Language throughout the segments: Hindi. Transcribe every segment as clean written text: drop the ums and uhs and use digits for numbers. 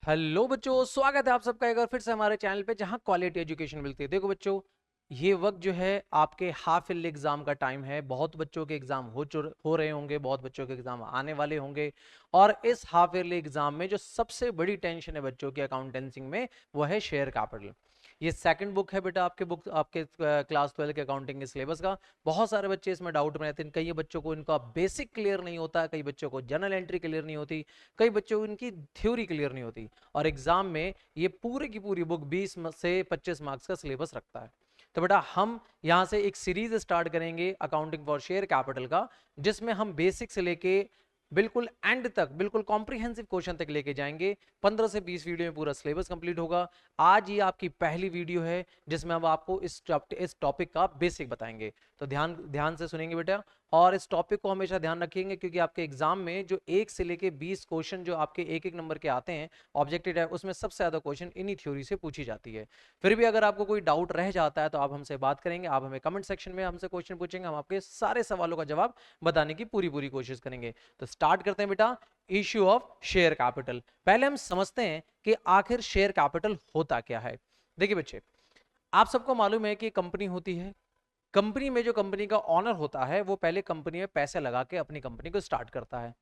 हेलो बच्चों, स्वागत है आप सबका एक बार फिर से हमारे चैनल पे जहां क्वालिटी एजुकेशन मिलती है। देखो बच्चों, ये वक्त जो है आपके हाफ ईयरली एग्जाम का टाइम है। बहुत बच्चों के एग्जाम हो रहे होंगे, बहुत बच्चों के एग्जाम आने वाले होंगे। और इस हाफ ईयरली एग्जाम में जो सबसे बड़ी टेंशन है बच्चों की अकाउंटेंसी में, वो है शेयर कैपिटल। ये सेकंड बुक है बेटा, आपके क्लास 12 के अकाउंटिंग के सिलेबस का। बहुत सारे बच्चे इसमें डाउट में रहते हैं। कई बच्चों को इनका बेसिक क्लियर नहीं होता, कई बच्चों को जनरल एंट्री क्लियर नहीं होती, कई बच्चों को इनकी थ्योरी क्लियर नहीं होती। और एग्जाम में ये पूरी की पूरी बुक 20 से 25 मार्क्स का सिलेबस रखता है। तो बेटा हम यहां से एक सीरीज स्टार्ट करेंगे अकाउंटिंग फॉर शेयर कैपिटल का, जिसमें हम बेसिक से लेके बिल्कुल एंड तक, बिल्कुल कॉम्प्रिहेंसिव क्वेश्चन तक लेके जाएंगे। 15 से 20 वीडियो में पूरा सिलेबस कंप्लीट होगा। आज ये आपकी पहली वीडियो है जिसमें हम आपको इस टॉपिक का बेसिक बताएंगे। तो ध्यान ध्यान से सुनेंगे बेटा, और इस टॉपिक को हमेशा ध्यान रखेंगे, क्योंकि आपके एग्जाम में जो 1 से लेके 20 क्वेश्चन जो आपके एक एक नंबर के आते हैं ऑब्जेक्टिव टाइप, उसमें सबसे ज्यादा क्वेश्चन इन्हीं थ्योरी से पूछी जाती है। फिर भी अगर आपको कोई डाउट रह जाता है तो आप हमसे बात करेंगे, आप हमें कमेंट सेक्शन में हमसे क्वेश्चन पूछेंगे, हम आपके सारे सवालों का जवाब बताने की पूरी पूरी कोशिश करेंगे। तो स्टार्ट करते हैं बेटा, इश्यू ऑफ शेयर कैपिटल। पहले हम समझते हैं कि आखिर शेयर कैपिटल होता क्या है। देखिए बच्चे, आप सबको मालूम है कि कंपनी होती है। कंपनी में जो कंपनी का ऑनर होता है वो पहले कंपनी में पैसे लगा के अपनी कंपनी को स्टार्ट करता है।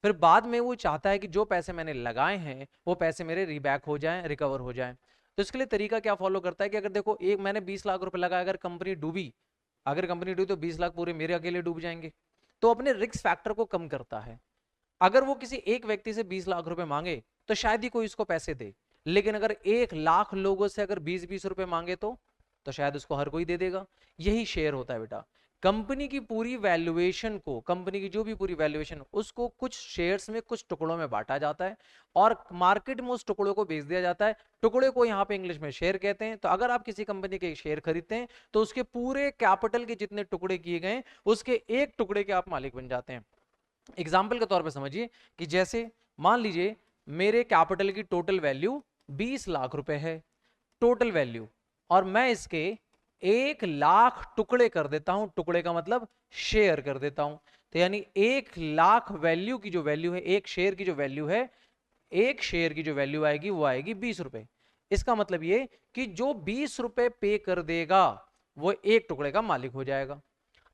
फिर बाद में वो चाहता है कि जो पैसे मैंने लगाए हैं वो पैसे मेरे रीबैक हो जाएं, रिकवर हो जाएं। तो इसके लिए तरीका क्या फॉलो करता है कि अगर देखो, एक मैंने 20 लाख रुपए लगाया, अगर कंपनी डूबी तो 20 लाख पूरे मेरे अकेले डूब जाएंगे। तो अपने रिस्क फैक्टर को कम करता है। अगर वो किसी एक व्यक्ति से 20 लाख रुपए मांगे तो शायद ही कोई उसको पैसे दे, लेकिन अगर 1 लाख लोगों से अगर 20-20 रुपए मांगे तो शायद उसको हर कोई दे देगा। यही शेयर होता है बेटा। कंपनी की पूरी वैल्यूएशन को, कंपनी की जो भी पूरी वैल्यूएशन, उसको कुछ शेयर्स में, कुछ टुकड़ों में बांटा जाता है और मार्केट में उस टुकड़ों को बेच दिया जाता है। टुकड़े को यहाँ पे इंग्लिश में शेयर कहते हैं। तो अगर आप किसी कंपनी के शेयर खरीदते हैं तो उसके पूरे कैपिटल के जितने टुकड़े किए गए, उसके एक टुकड़े के आप मालिक बन जाते हैं। एग्जाम्पल के तौर पे समझिए कि जैसे मान लीजिए मेरे कैपिटल की टोटल वैल्यू 20 लाख रुपए है, टोटल वैल्यू, और मैं इसके 1 लाख टुकड़े कर देता हूं। टुकड़े का मतलब शेयर कर देता हूं। तो यानी 1 लाख वैल्यू की जो वैल्यू है, एक शेयर की जो वैल्यू है, एक शेयर की जो वैल्यू आएगी वो आएगी 20 रुपए। इसका मतलब ये कि जो 20 रुपए पे कर देगा वो एक टुकड़े का मालिक हो जाएगा।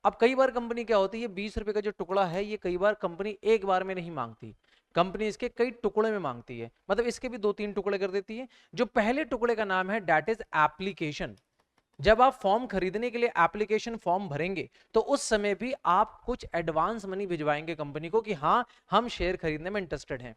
अब कई बार कंपनी क्या होती है, 20 रुपए का जो टुकड़ा है ये कई बार कंपनी एक बार में नहीं मांगती, कंपनी इसके कई टुकड़े में मांगती है। मतलब इसके भी 2-3 टुकड़े कर देती है। जो पहले टुकड़े का नाम है दैट इज एप्लीकेशन। जब आप फॉर्म खरीदने के लिए एप्लीकेशन फॉर्म भरेंगे तो उस समय भी आप कुछ एडवांस मनी भिजवाएंगे कंपनी को कि हाँ, हम शेयर खरीदने में इंटरेस्टेड हैं।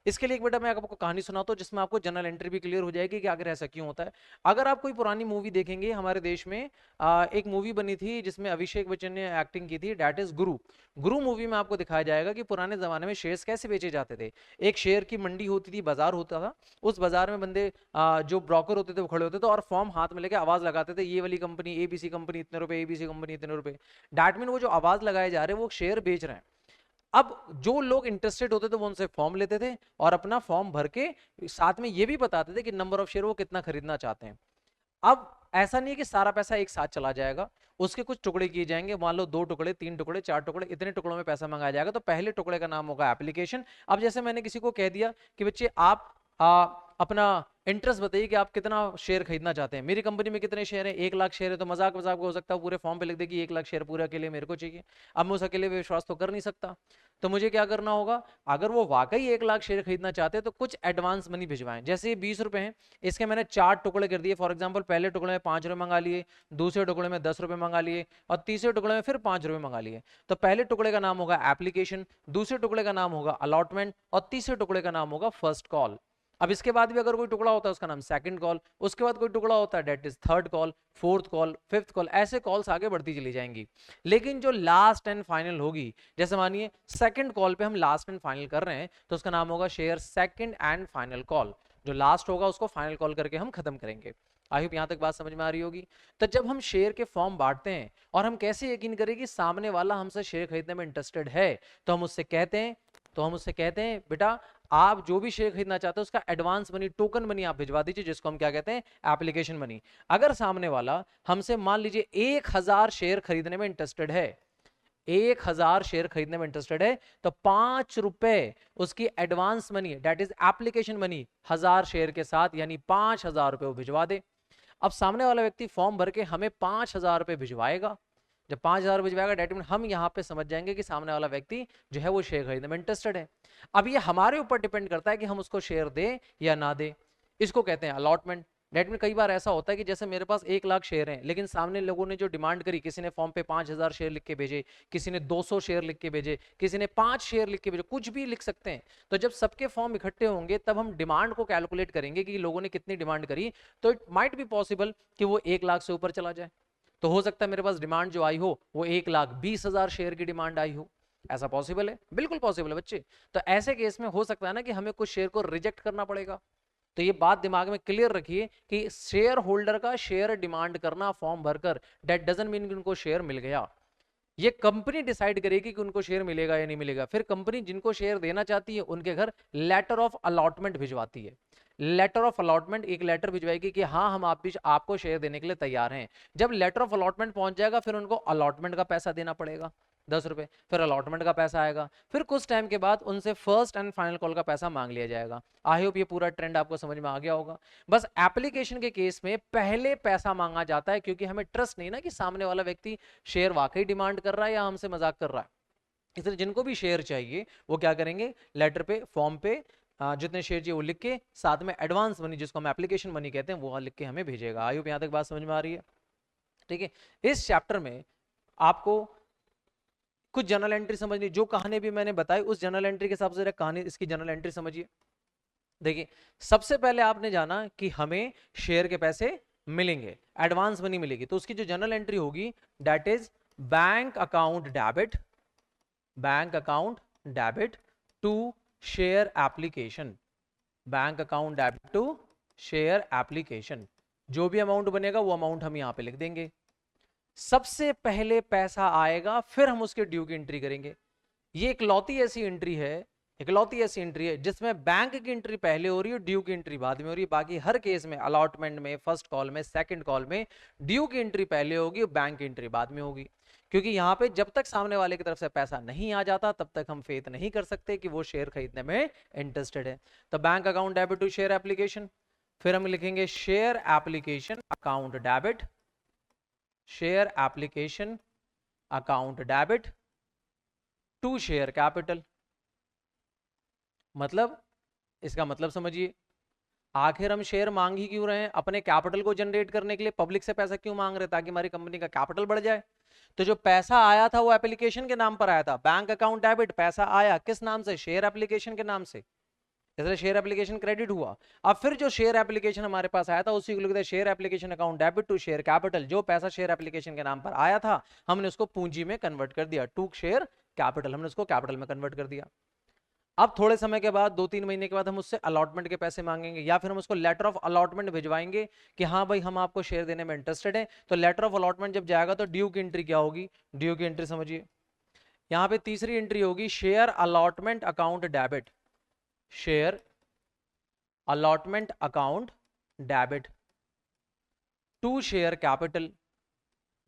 इसके लिए एक बेटा मैं आपको कहानी सुनाता हूँ जिसमें आपको जनरल एंट्री भी क्लियर हो जाएगी कि आखिर ऐसा क्यों होता है। अगर आप कोई पुरानी मूवी देखेंगे, हमारे देश में एक मूवी बनी थी जिसमें अभिषेक बच्चन ने एक्टिंग की थी, that is Guru. Guru movie में आपको दिखाया जाएगा कि पुराने जमाने में शेयर्स कैसे बेचे जाते थे। एक शेयर की मंडी होती थी, बाजार होता था। उस बाजार में बंदे जो ब्रोकर होते थे वो खड़े होते थे और फॉर्म हाथ में लेके आवाज लगाते थे, ये वाली कंपनी एबीसी कंपनी इतने रुपए, एबीसी कंपनी इतने रुपए। दैट मीन वो जो आवाज लगाए जा रहे हैं वो शेयर बेच रहे हैं। अब जो लोग इंटरेस्टेड होते थे वो उनसे फॉर्म लेते थे और अपना फॉर्म भर के साथ में ये भी बताते थे कि नंबर ऑफ शेयर वो कितना खरीदना चाहते हैं। अब ऐसा नहीं है कि सारा पैसा एक साथ चला जाएगा, उसके कुछ टुकड़े किए जाएंगे। मान लो 2 टुकड़े, 3 टुकड़े, 4 टुकड़े, इतने टुकड़ों में पैसा मंगाया जाएगा। तो पहले टुकड़े का नाम होगा एप्लीकेशन। अब जैसे मैंने किसी को कह दिया कि बच्चे आप अपना इंटरेस्ट बताइए कि आप कितना शेयर खरीदना चाहते हैं, मेरी कंपनी में कितने शेयर है, 1 लाख शेयर है, तो मजाक मजाक हो सकता है पूरे फॉर्म पे लिख दे कि 1 लाख शेयर पूरे अकेले मेरे को चाहिए। अब मैं उस अकेले पे विश्वास तो कर नहीं सकता। तो मुझे क्या करना होगा, अगर वो वाकई 1 लाख शेयर खरीदना चाहते हैं तो कुछ एडवांस मनी भिजवाएं। जैसे ये 20 रुपए हैं, इसके मैंने 4 टुकड़े कर दिए। फॉर एग्जाम्पल पहले टुकड़े में 5 रुपए मंगा लिए, दूसरे टुकड़े में 10 रुपए मंगा लिए, और तीसरे टुकड़े में फिर 5 रुपए मंगा लिए। तो पहले टुकड़े का नाम होगा एप्लीकेशन, दूसरे टुकड़े का नाम होगा अलॉटमेंट, और तीसरे टुकड़े का नाम होगा फर्स्ट कॉल। अब इसके बाद भी अगर कोई टुकड़ा होता है उसका नाम सेकंड कॉल, उसके बाद कोई टुकड़ा होता है that is third call, fourth call, fifth call, ऐसे कॉल्स आगे बढ़ती चली जाएंगी। लेकिन जो लास्ट एंड फाइनल होगी, जैसे मानिए सेकंड कॉल पे हम लास्ट एंड फाइनल कर रहे हैं तो उसका नाम होगा share second and final call. जो लास्ट होगा उसको फाइनल कॉल करके हम खत्म करेंगे। आई होप यहां तक बात समझ में आ रही होगी। तो जब हम शेयर के फॉर्म बांटते हैं और हम कैसे यकीन करें कि सामने वाला हमसे शेयर खरीदने में इंटरेस्टेड है, तो हम उससे कहते हैं बेटा आप जो भी शेयर खरीदना चाहते हैं उसका एडवांस मनी, टोकन मनी आप भिजवा दीजिए, जिसको हम क्या कहते हैं, एप्लीकेशन मनी। अगर सामने वाला हमसे मान लीजिए 1000 शेयर खरीदने में इंटरेस्टेड है, 1000 शेयर खरीदने में इंटरेस्टेड है, तो 5 रुपए उसकी advance money that is application money 1000 share के साथ, यानी 5000 रुपए वो भिजवा दे। अब सामने वाला व्यक्ति फॉर्म भर के हमें 5000 रुपए भिजवाएगा। जब 5000 भिजवाएगा डेट मीन हम यहाँ पे समझ जाएंगे कि सामने वाला व्यक्ति जो है वो शेयर खरीदने में इंटरेस्टेड है। अब ये हमारे ऊपर डिपेंड करता है कि हम उसको शेयर दें या ना दें। इसको कहते हैं अलॉटमेंट। डेट में कई बार ऐसा होता है कि जैसे मेरे पास 1 लाख शेयर हैं, लेकिन सामने लोगों ने जो डिमांड करी, किसी ने फॉर्म पे 5000 शेयर लिख के भेजे, किसी ने 200 शेयर लिख के भेजे, किसी ने 5 शेयर लिख के भेजे, कुछ भी लिख सकते हैं। तो जब सबके फॉर्म इकट्ठे होंगे तब हम डिमांड को कैलकुलेट करेंगे कि लोगों ने कितनी डिमांड करी। तो इट माइट बी पॉसिबल कि वो 1 लाख से ऊपर चला जाए। तो हो सकता है मेरे पास डिमांड जो आई हो वो 1,20,000 शेयर की डिमांड आई हो। ऐसा पॉसिबल है, बिल्कुल पॉसिबल है बच्चे। तो ऐसे केस में हो सकता है ना कि हमें कुछ शेयर को रिजेक्ट करना पड़ेगा। तो ये बात दिमाग में क्लियर रखिए कि शेयर होल्डर का शेयर डिमांड करना फॉर्म भरकर दैट डजंट मीन कि उनको शेयर मिल गया। ये कंपनी डिसाइड करेगी कि उनको शेयर मिलेगा या नहीं मिलेगा। फिर कंपनी जिनको शेयर देना चाहती है उनके घर लेटर ऑफ अलॉटमेंट भिजवाती है। लेटर ऑफ अलॉटमेंट, एक लेटर भिजवाएगी कि हाँ हम आपको शेयर देने के लिए तैयार हैं। जब लेटर ऑफ अलॉटमेंट पहुंच जाएगा फिर उनको अलॉटमेंट का पैसा देना पड़ेगा 10 रुपए, फिर अलॉटमेंट का पैसा आएगा, फिर कुछ टाइम के बाद उनसे फर्स्ट एंड फाइनल कॉल का पैसा मांग लिया जाएगा। आई होप ये पूरा ट्रेंड आपको समझ में आ गया होगा। बस एप्लीकेशन के केस में पहले पैसा मांगा जाता है, क्योंकि हमें ट्रस्ट नहीं ना कि सामने वाला व्यक्ति शेयर वाकई डिमांड कर रहा है या हमसे मजाक कर रहा है। इसलिए जिनको भी शेयर चाहिए वो क्या करेंगे, लेटर पे, फॉर्म पे जितने शेयर चाहिए वो लिख के, साथ में एडवांस मनी जिसको हम एप्लीकेशन मनी कहते हैं वो लिख के हमें भेजेगा। आई होप यहाँ तक बात समझ में आ रही है। ठीक है, इस चैप्टर में आपको कुछ जनरल एंट्री समझनी, जो कहानी भी मैंने बताई उस जनरल एंट्री के हिसाब से कहानी, इसकी जनरल एंट्री समझिए। देखिए, सबसे पहले आपने जाना कि हमें शेयर के पैसे मिलेंगे, एडवांस मनी मिलेगी, तो उसकी जो जनरल एंट्री होगी that is bank account debit, bank account debit to share application, bank account debit to share application. जो भी अमाउंट बनेगा वो अमाउंट हम यहां पे लिख देंगे। सबसे पहले पैसा आएगा फिर हम उसके ड्यू की एंट्री करेंगे। ये इकलौती ऐसी एंट्री है, इकलौती ऐसी एंट्री है जिसमें बैंक की एंट्री पहले हो रही है, ड्यू की एंट्री बाद में हो रही है। बाकी हर केस में, अलॉटमेंट में, फर्स्ट कॉल में, सेकंड कॉल में ड्यू की एंट्री पहले होगी और बैंक की एंट्री बाद में होगी। क्योंकि यहां पे जब तक सामने वाले की तरफ से पैसा नहीं आ जाता तब तक हम फेथ नहीं कर सकते कि वो शेयर खरीदने में इंटरेस्टेड है। तो bank account debit to share application, फिर हम लिखेंगे share application account debit, share application account debit to share capital. मतलब, इसका मतलब समझिए, आखिर हम शेयर मांग ही क्यों रहे हैं, अपने कैपिटल को जनरेट करने के लिए पब्लिक से पैसा क्यों मांग रहे हैं, ताकि हमारी कंपनी का कैपिटल बढ़ जाए। तो जो पैसा आया था वो एप्लीकेशन के नाम पर आया था, बैंक अकाउंट डेबिट, पैसा आया किस नाम से, शेयर एप्लीकेशन के नाम से, इसलिए शेयर एप्लीकेशन क्रेडिट हुआ। अब फिर जो शेयर एप्लीकेशन हमारे पास आया था उसी को लिखते हैं share application account debit to share capital. जो पैसा शेयर एप्लीकेशन के नाम पर आया था हमने उसको पूंजी में कन्वर्ट कर दिया, टू शेयर कैपिटल, हमने उसको कैपिटल में कन्वर्ट कर दिया। अब थोड़े समय के बाद, 2-3 महीने के बाद हम उससे अलॉटमेंट के पैसे मांगेंगे, या फिर हम उसको लेटर ऑफ अलॉटमेंट भिजवाएंगे कि हाँ भाई हम आपको शेयर देने में इंटरेस्टेड है। तो लेटर ऑफ अलॉटमेंट जब जाएगा तो ड्यू की एंट्री क्या होगी, ड्यू की एंट्री समझिए। यहाँ पे तीसरी एंट्री होगी share allotment account debit, share allotment account debit to share capital.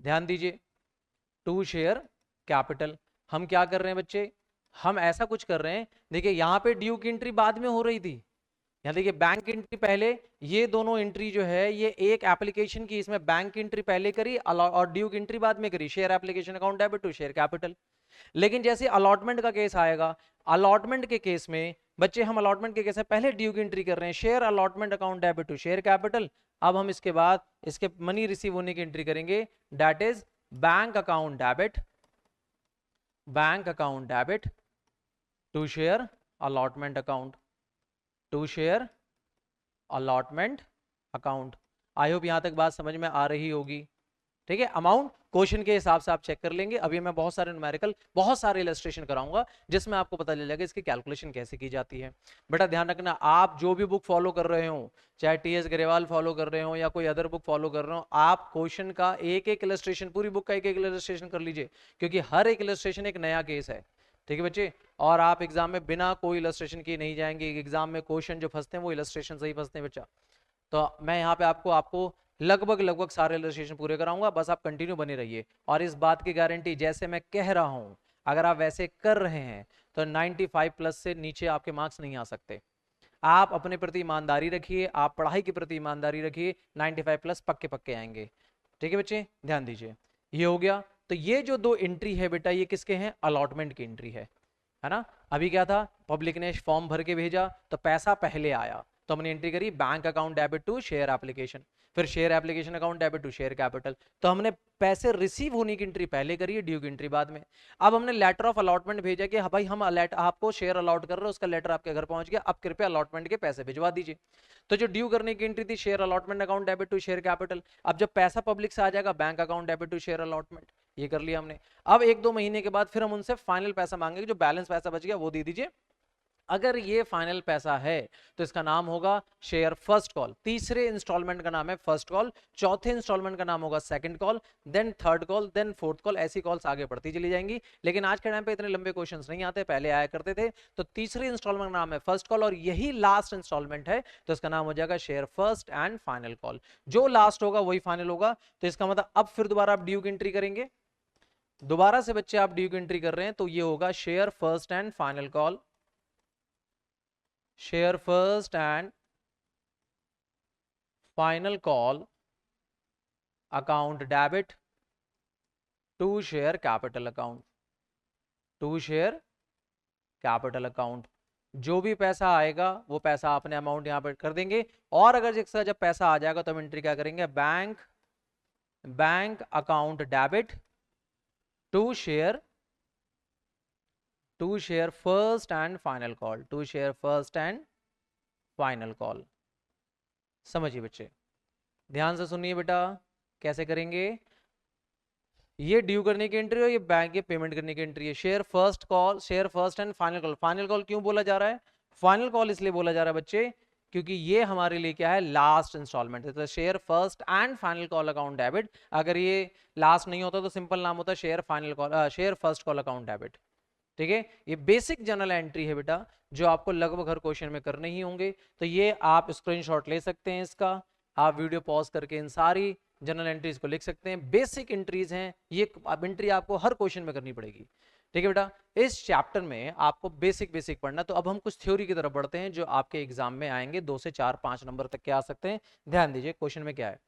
ध्यान दीजिए, टू शेयर कैपिटल। हम क्या कर रहे हैं बच्चे, हम ऐसा कुछ कर रहे हैं, देखिए यहां पे ड्यू की एंट्री बाद में हो रही थी, यहाँ देखिए बैंक की एंट्री पहले, ये दोनों एंट्री जो है ये एक एप्लीकेशन की, इसमें बैंक की एंट्री पहले करी और ड्यू की एंट्री बाद में करी, share application account debit to share capital. लेकिन जैसे अलॉटमेंट का केस आएगा, अलॉटमेंट के केस में बच्चे, हम अलॉटमेंट के केस में पहले ड्यू की एंट्री कर रहे हैं, share allotment account debit to share capital. अब हम इसके बाद इसके मनी रिसीव होने की एंट्री करेंगे, that is bank account debit, bank account debit to share allotment account, to share allotment account. I hope यहां तक बात समझ में आ रही होगी। ठीक है, अमाउंट क्वेश्चन के हिसाब से आप चेक कर लेंगे। अभी मैं बहुत सारे न्यूमेरिकल, बहुत सारे इलस्ट्रेशन कराऊंगा जिसमें आपको पता चल जाएगा इसकी कैलकुलेशन कैसे की जाती है। बेटा ध्यान रखना, आप जो भी बुक फॉलो कर रहे हो, चाहे टीएस ग्रेवाल फॉलो कर रहे हो या कोई अदर बुक फॉलो कर रहे हो, आप क्वेश्चन का एक एक इलस्ट्रेशन, पूरी बुक का एक एक इलस्ट्रेशन कर लीजिए, क्योंकि हर एक इलस्ट्रेशन एक नया केस है। ठीक है बच्चे, और आप एग्जाम में बिना कोई इलस्ट्रेशन के नहीं जाएंगे। एग्जाम में क्वेश्चन जो फंसते हैं वो इलस्ट्रेशन से ही फंसते हैं बच्चा। तो मैं यहाँ पे आपको लगभग लगभग सारे इलस्ट्रेशन पूरे कराऊंगा, बस आप कंटिन्यू बने रहिए। और इस बात की गारंटी जैसे मैं कह रहा हूं अगर आप वैसे कर रहे हैं तो 95 प्लस से नीचे आपके मार्क्स नहीं आ सकते। आप अपने प्रति ईमानदारी रखिए, आप पढ़ाई के प्रति ईमानदारी रखिए, 95 प्लस पक्के पक्के आएंगे। ठीक है बच्चे, ध्यान दीजिए। ये हो गया। तो ये जो दो एंट्री है बेटा ये किसके हैं, अलॉटमेंट की एंट्री है ना। अभी क्या था, पब्लिक ने फॉर्म भर के भेजा तो पैसा पहले आया तो हमने एंट्री करी bank account debit to share application, फिर share application account debit to share capital, तो हमने पैसे रिसीव होने की एंट्री पहले करी है, ड्यू की एंट्री बाद में। अब हमने लेटर ऑफ अलॉटमेंट भेजा कि हाँ भाई हम आपको शेयर अलॉट कर रहे हैं, उसका लेटर आपके घर पहुंच गया, अब कृपया अलॉटमेंट के पैसे भिजवा दीजिए। तो जो ड्यू करने की एंट्री थी share allotment account debit to share capital, अब जब पैसा पब्लिक से आ जाएगा bank account debit to share allotment, ये कर लिया हमने। अब 1-2 महीने के बाद फिर हम उनसे फाइनल पैसा मांगेंगे, जो बैलेंस पैसा बच गया वो दे दीजिए। अगर ये फाइनल पैसा है तो इसका नाम होगा शेयर फर्स्ट कॉल, तीसरे इंस्टॉलमेंट का नाम है फर्स्ट कॉल, चौथे इंस्टॉलमेंट का नाम होगा second call, then third call, then fourth call, ऐसी कॉल्स आगे बढ़ती चली जाएंगी। लेकिन आज के टाइम पे इतने लंबे क्वेश्चंस नहीं आते, पहले आया करते थे। तो तीसरे इंस्टॉलमेंट का नाम है फर्स्ट कॉल और यही लास्ट इंस्टॉलमेंट है, तो इसका नाम हो जाएगा share first and final call. जो लास्ट होगा वही फाइनल होगा। तो इसका मतलब अब फिर दोबारा आप ड्यू की एंट्री करेंगे, दोबारा से बच्चे आप ड्यू की एंट्री कर रहे हैं, तो ये होगा share first and final call, share first and final call account debit to share capital account, to share capital account. जो भी पैसा आएगा वो पैसा अपने अमाउंट यहां पर कर देंगे। और अगर जब पैसा आ जाएगा तो हम एंट्री क्या करेंगे, bank account debit to share first and final call, to share first and final call. समझिए बच्चे, ध्यान से सुनिए बेटा, कैसे करेंगे। ये ड्यू करने की एंट्री है, ये बैंक के पेमेंट करने की एंट्री है। Share first call, share first and final call. Final call क्यों बोला जा रहा है, फाइनल कॉल इसलिए बोला जा रहा है बच्चे क्योंकि ये हमारे लिए क्या है, लास्ट इंस्टॉलमेंट है। तो share first and final call account debit, अगर ये लास्ट नहीं होता तो सिंपल नाम होता share final call, share first call account debit. ठीक है, ये बेसिक जनरल एंट्री है बेटा, जो आपको लगभग हर क्वेश्चन में करने ही होंगे। तो ये आप स्क्रीनशॉट ले सकते हैं इसका, आप वीडियो पॉज करके इन सारी जनरल एंट्रीज को लिख सकते हैं। बेसिक एंट्रीज हैं ये, अब एंट्री आपको हर क्वेश्चन में करनी पड़ेगी। ठीक है बेटा, इस चैप्टर में आपको बेसिक पढ़ना। तो अब हम कुछ थ्योरी की तरफ बढ़ते हैं जो आपके एग्जाम में आएंगे, 2 से 4-5 नंबर तक के आ सकते हैं। ध्यान दीजिए क्वेश्चन में क्या है।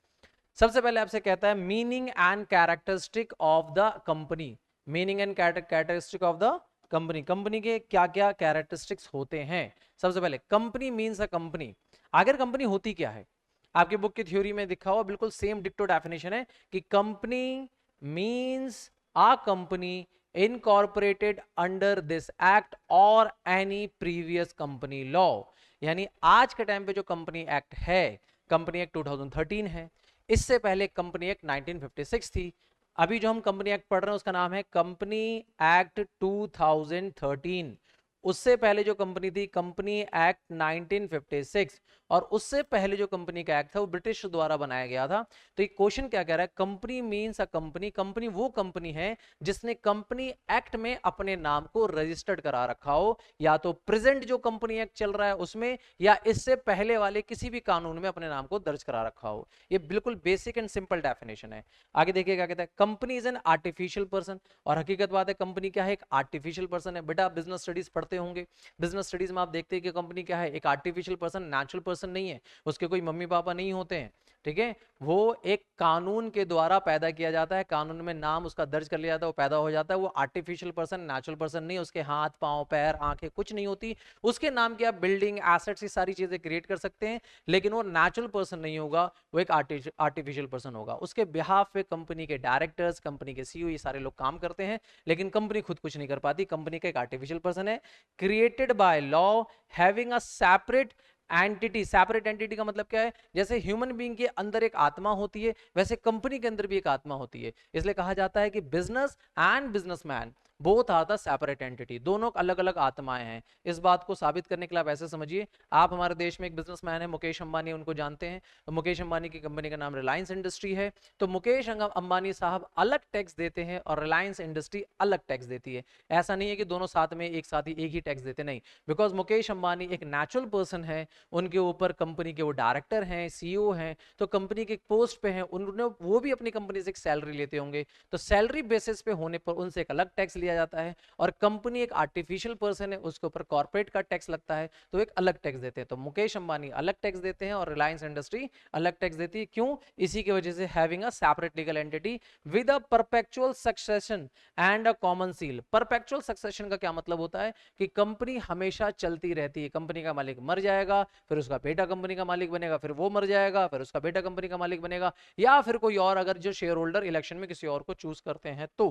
सबसे पहले आपसे कहता है meaning and characteristic of the company, meaning and characteristic of the company, company के क्या क्या कैरेक्टरिस्टिक्स होते हैं। सबसे पहले कंपनी मीन्स अ कंपनी, आखिर कंपनी होती क्या है। आपकी बुक की थ्योरी में दिखा हुआ बिल्कुल सेम डिक्टो डेफिनेशन है कि company means a company incorporated under this act और एनी प्रीवियस कंपनी लॉ। यानी आज के टाइम पे जो कंपनी एक्ट है, कंपनी एक्ट 2013 है, इससे पहले कंपनी एक्ट 1956 थी। अभी जो हम कंपनी एक्ट पढ़ रहे हैं उसका नाम है कंपनी एक्ट 2013। उससे पहले जो कंपनी थी कंपनी एक्ट 1956, और उससे पहले जो कंपनी का एक्ट था वो ब्रिटिश द्वारा बनाया गया था। तो ये क्वेश्चन क्या कह रहा है, company means a company, company वो कंपनी है जिसने कंपनी एक्ट में अपने नाम को रजिस्टर्ड करा रखा हो, या तो प्रेजेंट जो कंपनी एक्ट चल रहा है उसमें, या इससे पहले वाले किसी भी कानून में अपने नाम को दर्ज करा रखा हो। ये बिल्कुल बेसिक एंड सिंपल डेफिनेशन है। आगे देखिए क्या कहता है, company is an artificial person, और हकीकत बात है कंपनी क्या है, एक आर्टिफिशियल पर्सन है। बेटा बिजनेस स्टडीज पढ़ते होंगे, बिजनेस स्टडीज में आप देखते हैं कि कंपनी क्या है, एक आर्टिफिशियल पर्सन, नेचुरल पर्सन नहीं है, उसके कोई मम्मी पापा नहीं होते हैं। ठीक है, वो एक कानून के द्वारा पैदा किया जाता है, कानून में नाम उसका दर्ज कर लिया जाता है, वो पैदा हो जाता है। वो आर्टिफिशियल पर्सन, नेचुरल पर्सन नहीं, उसके हाथ पांव पैर आंखें कुछ नहीं होती, उसके नाम की आप बिल्डिंग एसेट्स, ये सारी चीजें क्रिएट कर सकते हैं, लेकिन वो नेचुरल पर्सन नहीं होगा, वो एक आर्टिफिशियल पर्सन होगा। उसके बिहाफ पे कंपनी के डायरेक्टर्स, कंपनी के सीईओ, ये सारे लोग काम करते हैं, लेकिन कंपनी खुद कुछ नहीं कर पाती। कंपनी का एक आर्टिफिशियल पर्सन है, created by law, having a separate entity. Separate entity का मतलब क्या है, जैसे ह्यूमन बीइंग के अंदर एक आत्मा होती है, वैसे कंपनी के अंदर भी एक आत्मा होती है। इसलिए कहा जाता है कि business and businessman both are the separate entity, दोनों अलग अलग आत्माएं हैं। इस बात को साबित करने के लिए आप ऐसे समझिए, आप हमारे देश में एक बिजनेसमैन है मुकेश अंबानी, उनको जानते हैं, तो मुकेश अंबानी की कंपनी का नाम रिलायंस इंडस्ट्री है। तो मुकेश अंबानी साहब अलग टैक्स देते हैं और रिलायंस इंडस्ट्री अलग टैक्स देती है। ऐसा नहीं है कि दोनों साथ में एक साथ ही एक ही टैक्स देते, नहीं, बिकॉज मुकेश अंबानी एक नेचुरल पर्सन है, उनके ऊपर कंपनी के वो डायरेक्टर हैं, सीईओ हैं, तो कंपनी के पोस्ट पे हैं, उन्होंने वो भी अपनी कंपनी से एक सैलरी लेते होंगे, तो सैलरी बेसिस पे होने पर उनसे एक अलग टैक्स लिया जाता है। और कंपनी एक आर्टिफिशियल पर्सन है, उसके ऊपर कॉर्पोरेट का टैक्स लगता है, तो एक अलग टैक्स देते हैं। तो मुकेश अंबानी अलग टैक्स देते हैं और रिलायंस इंडस्ट्री अलग टैक्स देती है। क्यों? इसी की वजह से having a separate legal entity with a perpetual succession and a common seal. Perpetual succession का क्या मतलब होता है कि कंपनी हमेशा चलती रहती है, कंपनी का मालिक मर जाएगा, फिर उसका बेटा कंपनी का मालिक बनेगा, फिर वो मर जाएगा, फिर उसका बेटा कंपनी का मालिक बनेगा, या फिर कोई और, अगर जो शेयर होल्डर इलेक्शन में किसी और को चूज करते हैं तो।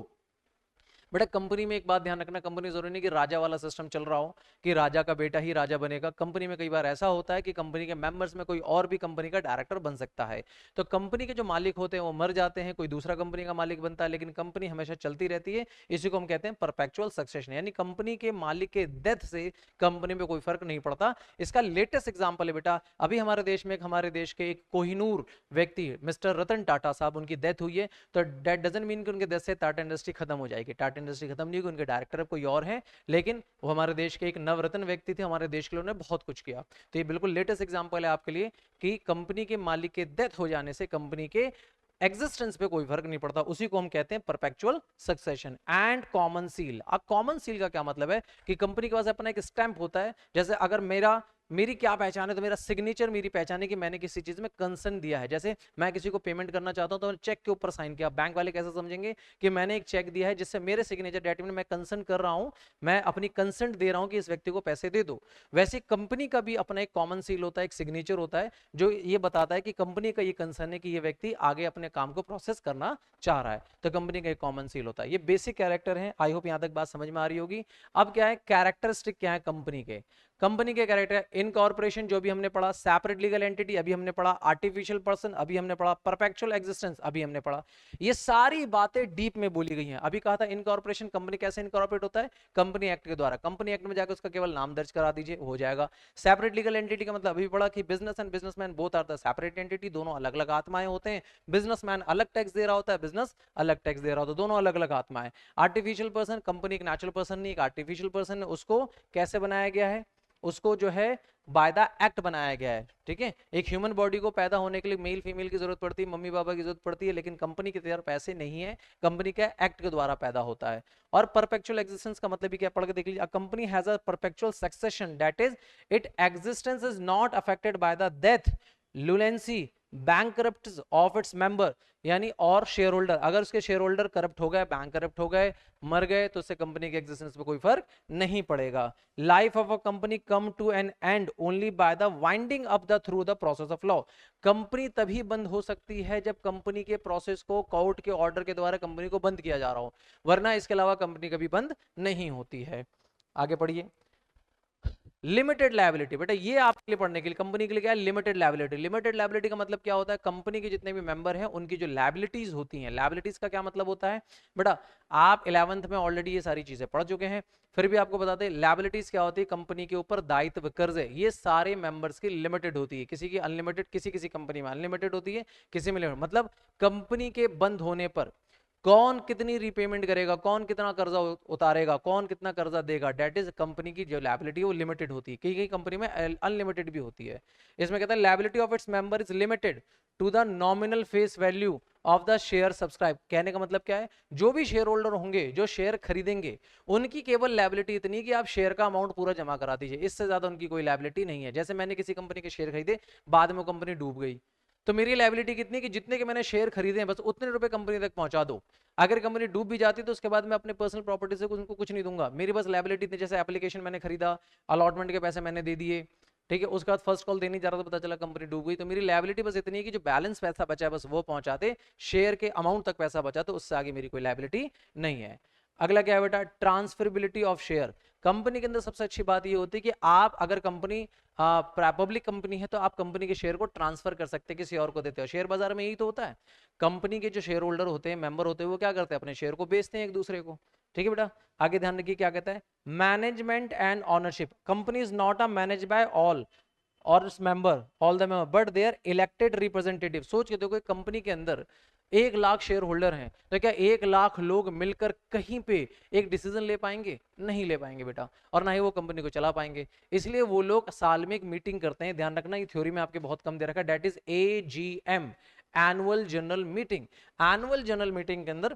बेटा कंपनी में एक बात ध्यान रखना, कंपनी जरूरी नहीं कि राजा वाला सिस्टम चल रहा हो कि राजा का बेटा ही राजा बनेगा। कंपनी में कई बार ऐसा होता है कि कंपनी के मेंबर्स में कोई और भी कंपनी का डायरेक्टर बन सकता है। तो कंपनी के जो मालिक होते हैं वो मर जाते हैं, कोई दूसरा कंपनी का मालिक बनता है, लेकिन कंपनी हमेशा चलती रहती है। इसी को हम कहते हैं परपेचुअल सक्सेशन, यानी कंपनी के मालिक के डेथ से कंपनी में कोई फर्क नहीं पड़ता। इसका लेटेस्ट एग्जाम्पल है बेटा, अभी हमारे देश में हमारे देश के एक कोहिनूर व्यक्ति मिस्टर रतन टाटा साहब, उनकी डेथ हुई है, तो डेट डजंट मीन कि उनके डेथ से टाटा इंडस्ट्री खत्म हो जाएगी। टाटा इंडस्ट्री खत्म नहीं हुई, उनके डायरेक्टर कोई और हैं, लेकिन वो हमारे देश के एक नवरत्न व्यक्ति थे, हमारे देश के लिए उन्होंने बहुत कुछ किया। तो ये बिल्कुल लेटेस्ट एग्जांपल है आपके लिए कि कंपनी के मालिक के डेथ हो जाने से कंपनी के एग्जिस्टेंस पे कोई फर्क नहीं पड़ता, उसी को हम कहते हैं perpetual succession. And common seal, अब कॉमन सील का क्या मतलब है कि कंपनी के पास अपना एक स्टैंप होता है। जैसे अगर मेरी क्या पहचान है, तो मेरा सिग्नेचर मेरी पहचान है कि मैंने किसी चीज में कंसर्न दिया है। जैसे मैं किसी को पेमेंट करना चाहता हूं तो मैंने चेक के ऊपर साइन किया, बैंक वाले कैसे समझेंगे कि मैंने एक चेक दिया है जिससे मेरे सिग्नेचर डेट में मैं कंसर्न कर रहा हूं, मैं अपनी कंसेंट दे रहा हूं कि इस व्यक्ति को पैसे दे दो। वैसे कंपनी का भी अपना एक कॉमन सील होता है, एक सिग्नेचर होता है, जो ये बताता है कि कंपनी का ये कंसर्न है कि ये व्यक्ति आगे अपने काम को प्रोसेस करना चाह रहा है, तो कंपनी का एक कॉमन सील होता है। ये बेसिक कैरेक्टर है, आई होप यहां तक बात समझ में आ रही होगी। अब क्या है कैरेक्टरिस्टिक, क्या है कंपनी के, कंपनी के कैरेक्टर, इनकॉर्पोरेशन जो भी हमने पढ़ा, सेपरेट लीगल एंटिटी अभी हमने पढ़ा, आर्टिफिशियल पर्सन अभी हमने पढ़ा, परपेचुअल एग्जिस्टेंस अभी हमने पढ़ा। ये सारी बातें डीप में बोली गई हैं। अभी कहा था इनकॉर्पोरेशन, कंपनी कैसे इनकॉर्पोरेट होता है, कंपनी एक्ट के द्वारा, कंपनी एक्ट में जाकर उसका केवल नाम दर्ज करा दीजिए, हो जाएगा। सेपरेट लीगल एंटिटी का मतलब अभी पढ़ा कि business and businessman both are the separate entity, दोनों अलग अलग आत्माएं होते हैं। बिजनेसमैन अलग टैक्स दे रहा होता है, बिजनेस अलग टैक्स दे रहा होता है, दोनों अलग अलग आत्माएं। आर्टिफिशियल पर्सन, कंपनी एक नेचुरल पर्सन नहीं, एक आर्टिफिशियल पर्सन है, उसको कैसे बनाया गया है, उसको जो है बाय द एक्ट बनाया गया है। ठीक है, एक ह्यूमन बॉडी को पैदा होने के लिए मेल फीमेल की जरूरत पड़ती है, मम्मी पापा की जरूरत पड़ती है, लेकिन कंपनी की तरफ ऐसे नहीं है, कंपनी के एक्ट के द्वारा पैदा होता है। और परपेचुअल एग्जिस्टेंस का मतलब भी क्या, पढ़ के देख लीजिए, a company has a perpetual succession that is it existence is not affected by the death, lunacy, bankrupt of its member, यानी और शेयर होल्डर, अगर उसके शेयर होल्डर करप्ट हो गए, बैंक करप्ट हो गए, मर गए, तो उससे कंपनी के एग्जिस्टेंस पे कोई फर्क नहीं पड़ेगा। Life of a company come to an end only by the winding up the through the process of law. Company तभी बंद हो सकती है जब कंपनी के प्रोसेस को कोर्ट के ऑर्डर के द्वारा कंपनी को बंद किया जा रहा हो, वरना इसके अलावा कंपनी कभी बंद नहीं होती है। आगे पढ़िए। लिमिटेड लायबिलिटी, बेटा ये आपके लिए पढ़ने के लिए, कंपनी के लिए क्या है, लिमिटेड लायबिलिटी। लिमिटेड लायबिलिटी का मतलब क्या होता है, कंपनी के जितने भी मेंबर हैं उनकी जो लायबिलिटीज होती हैं, लायबिलिटीज का क्या मतलब होता है बेटा, आप 11th में ऑलरेडी ये सारी चीजें पढ़ चुके हैं, फिर भी आपको बता दें लायबिलिटीज क्या होती है, कंपनी के ऊपर दायित्व, कर्ज, ये सारे मेंबर्स की लिमिटेड होती है, किसी की अनलिमिटेड, किसी कंपनी में अनलिमिटेड होती है, किसी में लिमिटेड। मतलब कंपनी के बंद होने पर कौन कितनी रीपेमेंट करेगा, कौन कितना कर्जा उतारेगा, कौन कितना कर्जा देगा, डेट इज कंपनी की जो लायबिलिटी है वो लिमिटेड होती है, कई कई कंपनी में अनलिमिटेड भी होती है। इसमें कहता है liability of its member is limited to the nominal face value of the share subscribe. कहने का मतलब क्या है, जो भी शेयर होल्डर होंगे, जो शेयर खरीदेंगे, उनकी केवल लायबिलिटी इतनी कि आप शेयर का अमाउंट पूरा जमा करा दीजिए, इससे ज्यादा उनकी कोई लायबिलिटी नहीं है। जैसे मैंने किसी कंपनी के शेयर खरीदे, बाद में कंपनी डूब गई, तो मेरी लायबिलिटी कितनी कि जितने के मैंने शेयर खरीदे हैं बस उतने रुपए कंपनी तक पहुंचा दो। अगर कंपनी डूब भी जाती तो उसके बाद मैं अपने पर्सनल प्रॉपर्टी से उनको कुछ नहीं दूंगा, मेरी बस लायबिलिटी इतनी, जैसे एप्लीकेशन मैंने खरीदा, अलॉटमेंट के पैसे मैंने दे दिए, ठीक है, उसके बाद फर्स्ट कॉल देने जा रहा था, पता चला कंपनी डूब गई, तो मेरी लायबिलिटी बस इतनी है कि जो बैलेंस पैसा बचा है बस वो पहुंचाते, शेयर के अमाउंट तक पैसा बचा, तो उससे आगे मेरी कोई लायबिलिटी नहीं है। अगला क्या है बेटा, ट्रांसफरेबिलिटी ऑफ शेयर। कंपनी के अंदर सबसे अच्छी बात ये होती है कि आप अगर कंपनी पब्लिक कंपनी है तो आप कंपनी के शेयर को ट्रांसफर कर सकते हैं, किसी और को देते हो। शेयर बाजार में यही तो होता है, कंपनी के जो शेयर होल्डर होते हैं, मेंबर होते हैं, वो क्या करते हैं, अपने शेयर को बेचते हैं एक दूसरे को, ठीक है बेटा। आगे ध्यान रखिए क्या कहता है, management and ownership, company is not a manage by all और member all the members but they are elected representative. सोच के देखो कंपनी के अंदर 1 लाख शेयर होल्डर हैं, तो क्या 1 लाख लोग मिलकर कहीं पे एक डिसीजन ले पाएंगे? नहीं ले पाएंगे बेटा, और ना ही वो कंपनी को चला पाएंगे। इसलिए वो लोग साल में एक मीटिंग करते हैं, ध्यान रखना ये थ्योरी में आपके बहुत कम दे रखा है, that is AGM, annual general meeting. Annual general meeting के अंदर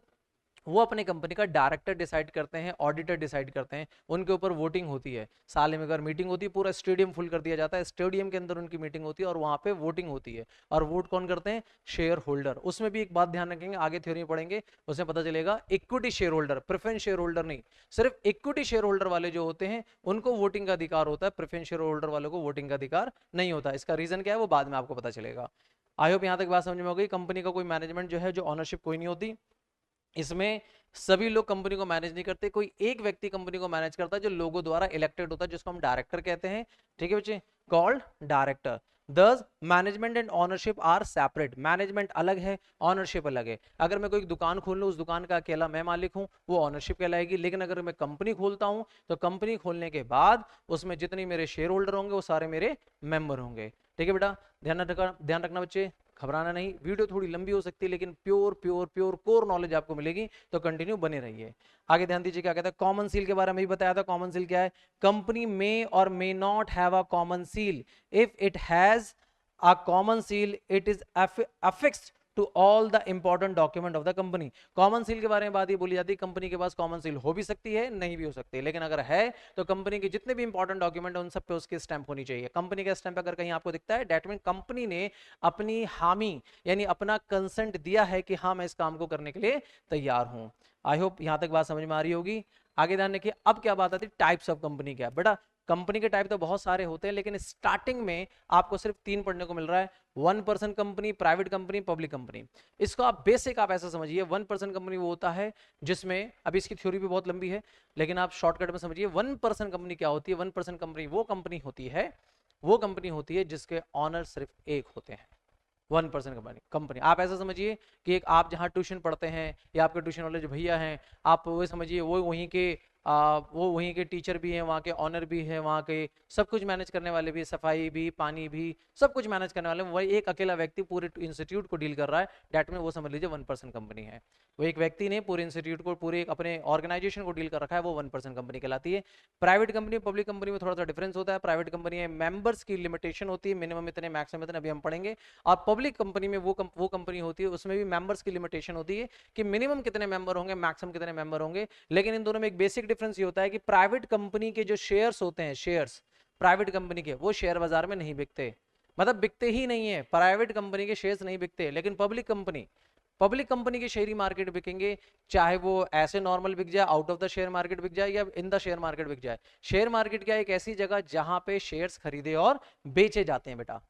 वो अपने कंपनी का डायरेक्टर डिसाइड करते हैं, ऑडिटर डिसाइड करते हैं, उनके ऊपर वोटिंग होती है। साल में अगर मीटिंग होती है, पूरा स्टेडियम फुल कर दिया जाता है, स्टेडियम के अंदर उनकी मीटिंग होती है और वहां पे वोटिंग होती है। और वोट कौन करते हैं? Share holder. उसमें भी एक बात ध्यान रखेंगे, आगे थ्योरी में पढ़ेंगे, उसमें पता चलेगा equity share holder, preference share holder नहीं, सिर्फ इक्विटी शेयर होल्डर वाले जो होते हैं उनको वोटिंग का अधिकार होता है, प्रेफरेंस शेयर होल्डर वालों को वोटिंग का अधिकार नहीं होता। इसका रीजन क्या है वो बाद में आपको पता चलेगा। आई होप यहां तक बात समझ में हो गई। कंपनी का कोई मैनेजमेंट जो है, जो ऑनरशिप कोई नहीं होती, इसमें सभी लोग कंपनी को मैनेज नहीं करते, कोई एक व्यक्ति कंपनी को मैनेज करता है जो लोगों द्वारा इलेक्टेड होता है, जिसको हम डायरेक्टर कहते हैं। ठीक है बच्चे, called director. Thus management and ownership are separate, management अलग है, ओनरशिप अलग है। अगर मैं कोई दुकान खोल लूं, उस दुकान का अकेला मैं मालिक हूं, वो ओनरशिप कहलाएगी। लेकिन अगर मैं कंपनी खोलता हूं तो कंपनी खोलने के बाद उसमें जितने मेरे शेयर होल्डर होंगे वो सारे मेरे मेंबर होंगे। ठीक है बेटा, ध्यान रखना बच्चे, घबराना नहीं। वीडियो थोड़ी लंबी हो सकती है लेकिन pure pure pure core knowledge आपको मिलेगी, तो कंटिन्यू बने रहिए। आगे ध्यान दीजिए क्या कहता है, कॉमन सील के बारे में भी बताया था। कॉमन सील क्या है? Company may or may not have a common seal, if it has a common seal it is affixed to all the important document of the company. Common seal के बारे में बात ये बोली जाती है, कंपनी के पास कॉमन सील हो भी सकती है, नहीं भी हो सकती है, लेकिन अगर है तो कंपनी के जितने भी इंपॉर्टेंट डॉक्यूमेंट है उन सब पे उसकी स्टैंप होनी चाहिए। कंपनी का स्टैंप अगर कहीं आपको दिखता है, डेट मीन कंपनी ने अपनी हामी यानी अपना कंसेंट दिया है कि हाँ मैं इस काम को करने के लिए तैयार हूं। आई होप यहां तक बात समझ में आ रही होगी। आगे ध्यान रखिए, अब क्या बात आती है टाइप्स ऑफ कंपनी। क्या बेटा, कंपनी के टाइप तो बहुत सारे होते हैं, लेकिन स्टार्टिंग में आपको सिर्फ 3 पढ़ने को मिल रहा है, 1% company, private company, public company. इसको आप बेसिक आप ऐसा समझिए, 1% कंपनी वो होता है जिसमें, अभी इसकी थ्योरी भी बहुत लंबी है लेकिन आप शॉर्टकट में समझिए, 1% कंपनी क्या होती है? 1% कंपनी वो कंपनी होती है जिसके ऑनर सिर्फ एक होते हैं। 1% कंपनी आप ऐसा समझिए कि एक आप जहाँ ट्यूशन पढ़ते हैं या आपके ट्यूशन वाले जो भैया हैं, आप वो समझिए वो वहीं के टीचर भी हैं, वहाँ के ऑनर भी हैं, वहाँ के सब कुछ मैनेज करने वाले भी, सफाई भी, पानी भी, सब कुछ मैनेज करने वाले, वही एक अकेला व्यक्ति पूरे इंस्टीट्यूट को डील कर रहा है। डेट में वो समझ लीजिए 1% कंपनी है। वो एक व्यक्ति ने पूरे इंस्टीट्यूट को, पूरे अपने ऑर्गेनाइजेशन को डील कर रखा है, वो 1% कंपनी कहलाती है। प्राइवेट कंपनी पब्लिक कंपनी में थोड़ा सा डिफरेंस होता है। प्राइवेट कंपनी में मेंबर्स की लिमिटेशन होती है, मिनिमम इतने मैक्सिमम इतने, अभी हम पढ़ेंगे। और पब्लिक कंपनी में वो कंपनी होती है, उसमें भी मेंबर्स की लिमिटेशन होती है कि मिनिमम कितने मेंबर होंगे, मैक्सिमम कितने मेंबर होंगे। लेकिन इन दोनों में एक बेसिक डिफरेंस ये होता है कि प्राइवेट कंपनी के जो शेयर्स होते हैं, शेयर्स प्राइवेट कंपनी के, वो शेयर बाजार में नहीं बिकते, मतलब बिकते ही नहीं है, प्राइवेट कंपनी के शेयर्स नहीं बिकते। लेकिन पब्लिक कंपनी के शेयर मार्केट बिकेंगे, चाहे वो ऐसे नॉर्मल बिक जाए, out of the share market बिक जाए या इन द शेयर मार्केट बिक जाए। शेयर मार्केट क्या है? एक ऐसी जगह जहां पे शेयर्स खरीदे और बेचे जाते हैं बेटा।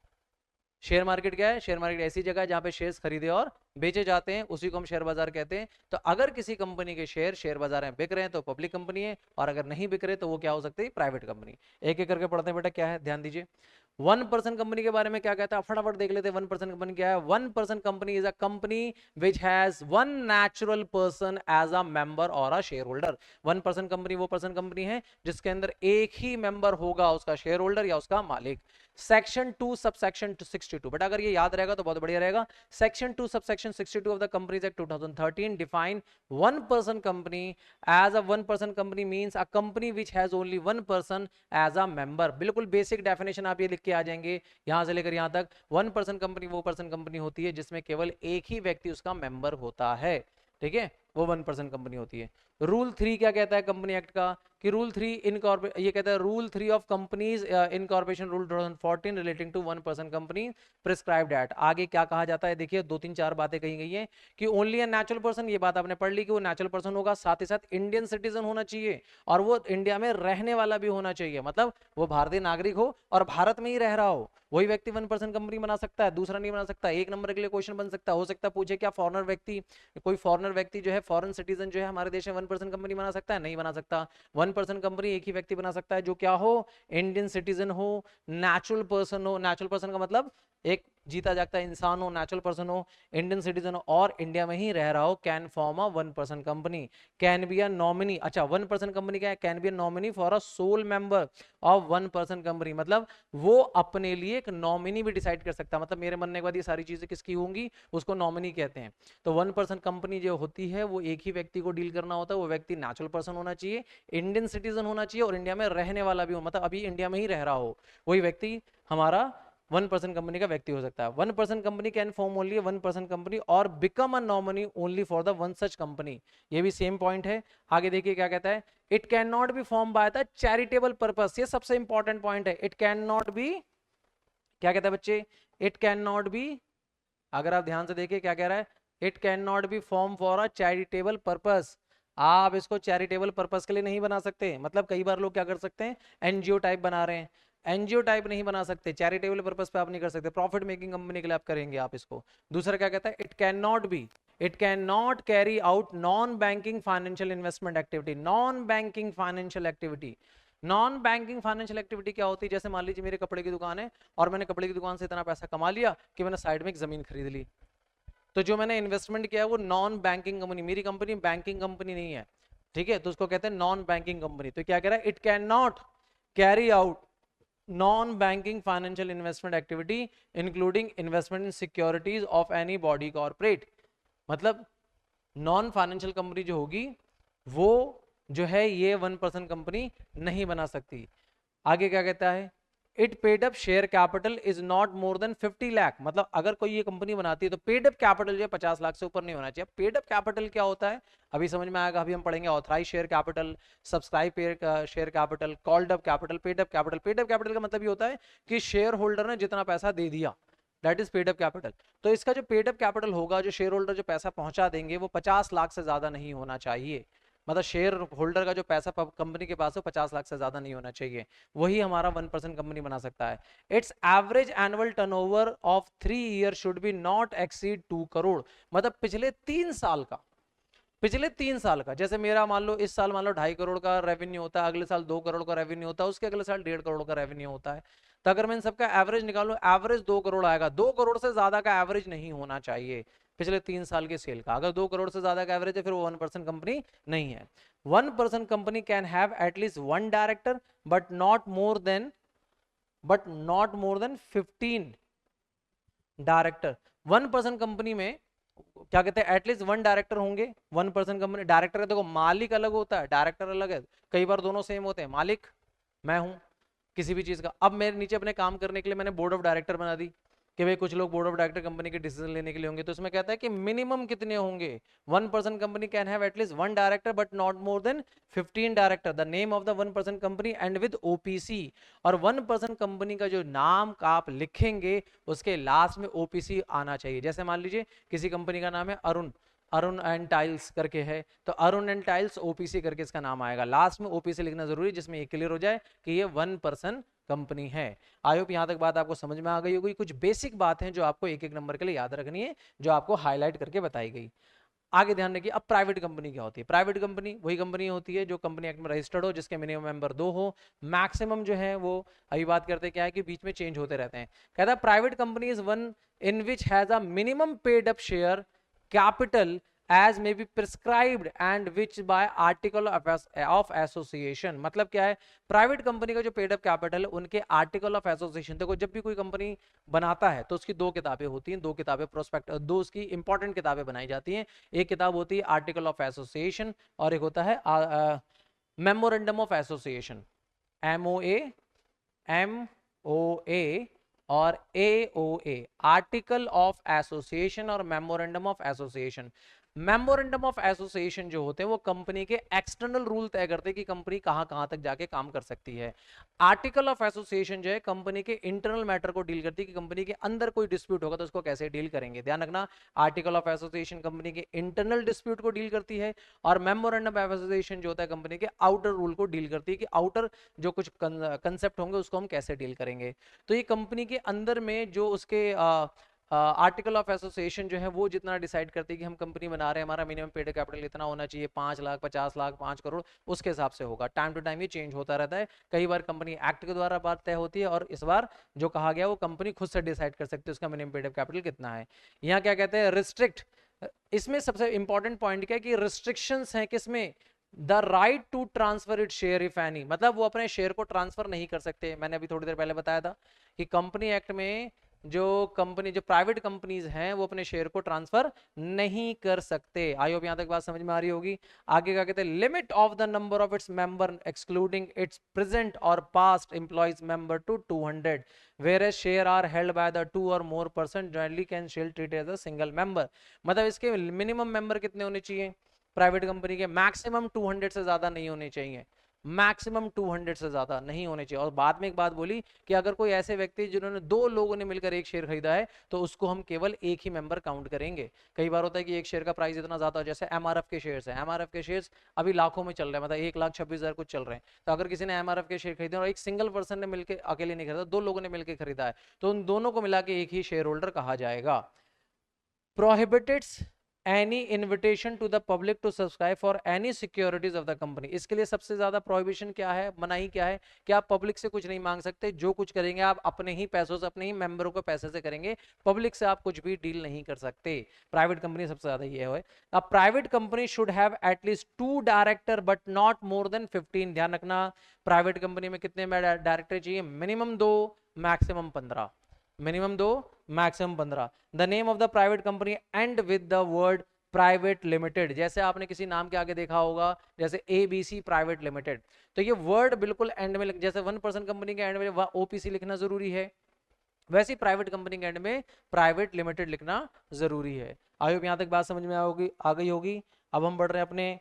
शेयर मार्केट क्या है? शेयर मार्केट ऐसी जगह है जहां पे शेयर्स खरीदे और बेचे जाते हैं, उसी को हम शेयर बाजार कहते हैं। तो अगर किसी कंपनी के शेयर बाजार में बिक रहे हैं तो पब्लिक कंपनी है, और अगर नहीं बिक रहे तो वो क्या हो सकती है? Private company. एक एक करके पढ़ते हैं बेटा, क्या है ध्यान दीजिए। 1% कंपनी के बारे में क्या कहता है, फटाफट देख लेते हैं। 1% कंपनी क्या है? 1% company is a company which has one natural person as a member और अ शेयर होल्डर। 1% कंपनी वो पर्सन कंपनी है जिसके अंदर एक ही मेंबर होगा, उसका शेयर होल्डर या उसका मालिक। सेक्शन 2 सबसेक्शन 62, बट अगर ये याद रहेगा तो बहुत बढ़िया रहेगा। Section 2 subsection 62 of the companies act 2013 define 1% company as a 1% company means a company which has only 1% as a member. बिल्कुल बेसिक डेफिनेशन आप ये लिख के आ जाएंगे यहां से लेकर यहां तक। 1% कंपनी वो पर्सन कंपनी होती है जिसमें केवल एक ही व्यक्ति उसका मेंबर होता है। ठीक है, वो 1% कंपनी होती है। रूल 3 क्या कहता है कंपनी एक्ट का? कि रूल 3 ये कहता है rule 3 of companies incorporation rule 2014 relating to 1% company prescribed at. आगे क्या कहा जाता है देखिए, 2-3-4 बातें कही गई हैं कि ओनली अ नेचुरल पर्सन, ये बात आपने पढ़ ली कि वो नेचुरल पर्सन होगा, साथ ही साथ इंडियन सिटीजन होना चाहिए और वो इंडिया में रहने वाला भी होना चाहिए, मतलब वो भारतीय नागरिक हो और भारत में ही रह रहा हो, वही व्यक्ति 1% कंपनी बना सकता है, दूसरा नहीं बना सकता। एक नंबर के लिए क्वेश्चन बन सकता है, हो सकता है पूछे क्या कोई फॉरेनर व्यक्ति जो है, फॉरेन सिटीजन जो है हमारे देश में 1% कंपनी बना सकता है? नहीं बना सकता। 1% कंपनी एक ही व्यक्ति बना सकता है जो क्या हो? इंडियन सिटीजन हो, नेचुरल पर्सन हो। नेचुरल पर्सन का मतलब एक जीता जागता इंसान हो, नेचुरल पर्सन हो, इंडियन सिटीजन हो और इंडिया में ही रह रहा हो, can form a 1% company. Can be a nominee, अच्छा 1% कंपनी क्या है, can be a nominee for a sole member of 1% company, मतलब वो अपने लिए एक नॉमिनी भी डिसाइड कर सकता है। मतलब मेरे मनने के बाद ये सारी चीजें किसकी होंगी, उसको नॉमिनी कहते हैं। तो 1% कंपनी जो होती है वो एक ही व्यक्ति को डील करना होता है, वो व्यक्ति नेचुरल पर्सन होना चाहिए, इंडियन सिटीजन होना चाहिए और इंडिया में रहने वाला भी हो, मतलब अभी इंडिया में ही रह रहा हो, वही व्यक्ति हमारा 1% कंपनी का व्यक्ति हो सकता है। 1% company can form only 1% company और become a nominee only for the one such company. ये भी सेम पॉइंट है। आगे देखिए क्या कहता है, it can not be form by the charitable purpose, ये सबसे इंपॉर्टेंट पॉइंट है। इट कैन नॉट बी, क्या कहता है बच्चे, इट कैन नॉट बी, अगर आप ध्यान से देखिए क्या कह रहा है, it can not be form for a charitable purpose. आप इसको चैरिटेबल पर्पस के लिए नहीं बना सकते। मतलब कई बार लोग क्या कर सकते हैं, एनजीओ टाइप बना रहे हैं, एनजीओ टाइप नहीं बना सकते, चैरिटेबल पर्पस पे आप नहीं कर सकते, प्रॉफिट मेकिंग कंपनी के लिए आप करेंगे आप इसको। दूसरा क्या कहता है, it can not be, it can not carry out non banking financial investment activity. Non banking financial activity, non banking financial activity क्या होती है, जैसे मान लीजिए मेरे कपड़े की दुकान है और मैंने कपड़े की दुकान से इतना पैसा कमा लिया कि मैंने साइड में एक जमीन खरीद ली, तो जो मैंने इन्वेस्टमेंट किया है वो नॉन बैंकिंग कंपनी, मेरी कंपनी बैंकिंग कंपनी नहीं है, ठीक है, तो उसको कहते हैं नॉन बैंकिंग कंपनी। तो क्या कह रहा है, it can not carry out non banking financial investment activity including investment in securities of any body corporate. मतलब नॉन फाइनेंशियल कंपनी जो होगी वो जो है ये 1% कंपनी नहीं बना सकती। आगे क्या कहता है, it paid up share capital is not more than 50 lakh. मतलब अगर कोई ये कंपनी बनाती है तो पेड अप कैपिटल जो है 50 लाख से ऊपर नहीं होना चाहिए। पेड अप कैपिटल क्या होता है अभी समझ में आएगा, अभी हम पढ़ेंगे authorise share capital, subscribe share capital, called up capital, paid up capital. Paid up capital का मतलब ये होता है कि शेयर होल्डर ने जितना पैसा दे दिया, that is paid up capital. तो इसका जो पेड अप कैपिटल होगा, जो शेयर होल्डर जो पैसा पहुंचा देंगे, वो 50 लाख से ज्यादा नहीं होना चाहिए। मतलब शेयर होल्डर का जो पैसा कंपनी के पास है 50 लाख से ज्यादा नहीं होना चाहिए, वही हमारा 1% कंपनी बना सकता है। It's average annual turnover of 3 year should be not exceed 2 crore. मतलब पिछले 3 साल का, पिछले 3 साल का, जैसे मेरा मान लो इस साल मान लो 2.5 करोड़ का रेवेन्यू होता है, अगले साल 2 करोड़ का रेवेन्यू होता है, उसके अगले साल 1.5 करोड़ का रेवेन्यू होता है। तो अगर मैं इन सबका एवरेज निकालूं, एवरेज 2 करोड़ आएगा। 2 करोड़ से ज्यादा का एवरेज नहीं होना चाहिए पिछले 3 साल के सेल का। अगर 2 करोड़ से ज्यादा का एवरेज है फिर वो 1% कंपनी नहीं है। 1% company can have at least 1 director but not more than 15 director. 1% company में क्या कहते हैं, एटलीस्ट 1 डायरेक्टर होंगे। 1% कंपनी, डायरेक्टर का देखो मालिक अलग होता है, डायरेक्टर अलग है, कई बार दोनों सेम होते हैं। मालिक मैं हूं किसी भी चीज का, अब मेरे नीचे अपने काम करने के लिए मैंने बोर्ड ऑफ डायरेक्टर बना दी कि भाई कुछ लोग बोर्ड ऑफ डायरेक्टर कंपनी के डिसीजन लेने के लिए होंगे, तो इसमें कहता है कि मिनिमम कितने होंगे। 1% company can have at least 1 director but not more than 15 director. The name of the 1% company and with OPC. और 1% कंपनी का जो नाम का आप लिखेंगे उसके लास्ट में ओपीसी आना चाहिए। जैसे मान लीजिए किसी कंपनी का नाम है अरुण, अरुण एंड टाइल्स करके है, तो अरुण एंड टाइल्स ओपीसी करके इसका नाम आएगा। लास्ट में ओपीसी लिखना जरूरी है जिसमें ये क्लियर हो जाए कि ये 1% कंपनी है। आई होप यहां तक बात आपको समझ में आ गई होगी। कुछ बेसिक बात है जो आपको एक एक नंबर के लिए याद रखनी है, जो आपको हाईलाइट करके बताई गई। आगे ध्यान रखिए, अब प्राइवेट कंपनी क्या होती है। प्राइवेट कंपनी वही कंपनी होती है जो कंपनी एक्ट में रजिस्टर्ड हो, जिसके मिनिमम मेंबर 2 हो, मैक्सिमम जो है वो, अभी बात करते हैं क्या है कि बीच में चेंज होते रहते हैं। कहता है private company is one in which has a minimum paid up share capital as may be prescribed and which by article of association। मतलब क्या है, प्राइवेट कंपनी का जो पेड अप कैपिटल है उनके आर्टिकल ऑफ एसोसिएशन। देखो जब भी कोई कंपनी बनाता है तो उसकी 2 किताबें होती हैं, 2 किताबें प्रोस्पेक्ट, 2 उसकी इंपॉर्टेंट किताबें बनाई जाती हैं। एक किताब होती है आर्टिकल ऑफ एसोसिएशन और एक होता है मेमोरेंडम ऑफ एसोसिएशन, MOA और AOA, आर्टिकल ऑफ एसोसिएशन और memorandum of association. Memorandum of association जो होते हैं वो कंपनी के एक्सटर्नल रूल तय करते हैं कि कंपनी कहां कहां तक जाके काम कर सकती है। आर्टिकल ऑफ एसोसिएशन जो है कंपनी के इंटरनल मैटर को डील करती है कि कंपनी के अंदर कोई डिस्प्यूट होगा तो उसको कैसे डील करेंगे। ध्यान रखना, आर्टिकल ऑफ एसोसिएशन कंपनी के इंटरनल डिस्प्यूट को डील करती है और मेमोरेंडम ऑफ एसोसिएशन जो होता है कंपनी के आउटर रूल को डील करती है कि आउटर जो कुछ कंसेप्ट होंगे उसको हम कैसे डील करेंगे। तो ये कंपनी के अंदर में जो उसके आर्टिकल ऑफ एसोसिएशन जो है वो जितना डिसाइड करती है कि हम कंपनी बना रहे हैं, हमारा मिनिमम पेड कैपिटल इतना होना चाहिए, 5 लाख, 50 लाख, 5 करोड़, उसके हिसाब से होगा। टाइम टू टाइम ये चेंज होता रहता है। कई बार कंपनी एक्ट के द्वारा बात तय होती है, और इस बार जो कहा गया वो कंपनी खुद से डिसाइड कर सकती है उसका मिनिमम पेड कैपिटल कितना है। यहाँ क्या कहते हैं, रिस्ट्रिक्ट। इसमें सबसे इंपॉर्टेंट पॉइंट क्या है कि रिस्ट्रिक्शंस हैं किसमें, the right to transfer it share if any, मतलब वो अपने शेयर को ट्रांसफर नहीं कर सकते। मैंने अभी थोड़ी देर पहले बताया था कि कंपनी एक्ट में जो प्राइवेट कंपनीज हैं वो अपने शेयर को ट्रांसफर नहीं कर सकते। आई होप यहां तक बात समझ में आ रही होगी। आगे क्या कहते हैं, limit of the number of its member excluding its present और past employees member to 200, whereas share are held by the 2 or more person jointly can shall treat as a single member। मतलब इसके मिनिमम मेंबर कितने होने चाहिए प्राइवेट कंपनी के, मैक्सिमम 200 से ज्यादा नहीं होने चाहिए, मैक्सिमम 200 से ज्यादा नहीं होने चाहिए। और बाद में एक बात बोली कि अगर कोई ऐसे व्यक्ति जिन्होंने 2 लोगों ने मिलकर एक शेयर खरीदा है तो उसको हम केवल एक ही मेंबर काउंट करेंगे। कई बार होता है कि एक शेयर का प्राइस इतना ज्यादा हो, जैसे एमआरएफ के शेयर्स हैं, एमआरएफ के शेयर्स अभी लाखों में चल रहे हैं, मतलब 1,26,000 कुछ चल रहे हैं। तो अगर किसी ने एमआरएफ के शेयर खरीदे और एक सिंगल पर्सन ने मिलकर, अकेले नहीं खरीदा, 2 लोगों ने मिलकर खरीदा है, तो उन दोनों को मिला के एक ही शेयर होल्डर कहा जाएगा। प्रोहिबिटेड्स any invitation to the public to subscribe for any securities of the company। इसके लिए सबसे ज्यादा प्रोहिबिशन क्या है, मनाही क्या है कि आप पब्लिक से कुछ नहीं मांग सकते, जो कुछ करेंगे आप अपने ही पैसों से, अपने ही मेंबरों के पैसे से करेंगे, पब्लिक से आप कुछ भी डील नहीं कर सकते। प्राइवेट कंपनी सबसे ज्यादा ये है। अब private company should have at least 2 director but not more than 15। ध्यान रखना, प्राइवेट कंपनी में कितने डायरेक्टर चाहिए, minimum 2 maximum 15, minimum 2 maximum 15। The name of the private company and with the word private limited. जैसे आपने किसी नाम के आगे देखा होगा, जैसे ABC प्राइवेट लिमिटेड, तो ये वर्ड बिल्कुल एंड में, जैसे 1% कंपनी के एंड में OPC लिखना जरूरी है, वैसे ही प्राइवेट कंपनी के एंड में प्राइवेट लिमिटेड लिखना जरूरी है। आई होप यहां तक बात समझ में आ गई होगी। अब हम बढ़ रहे हैं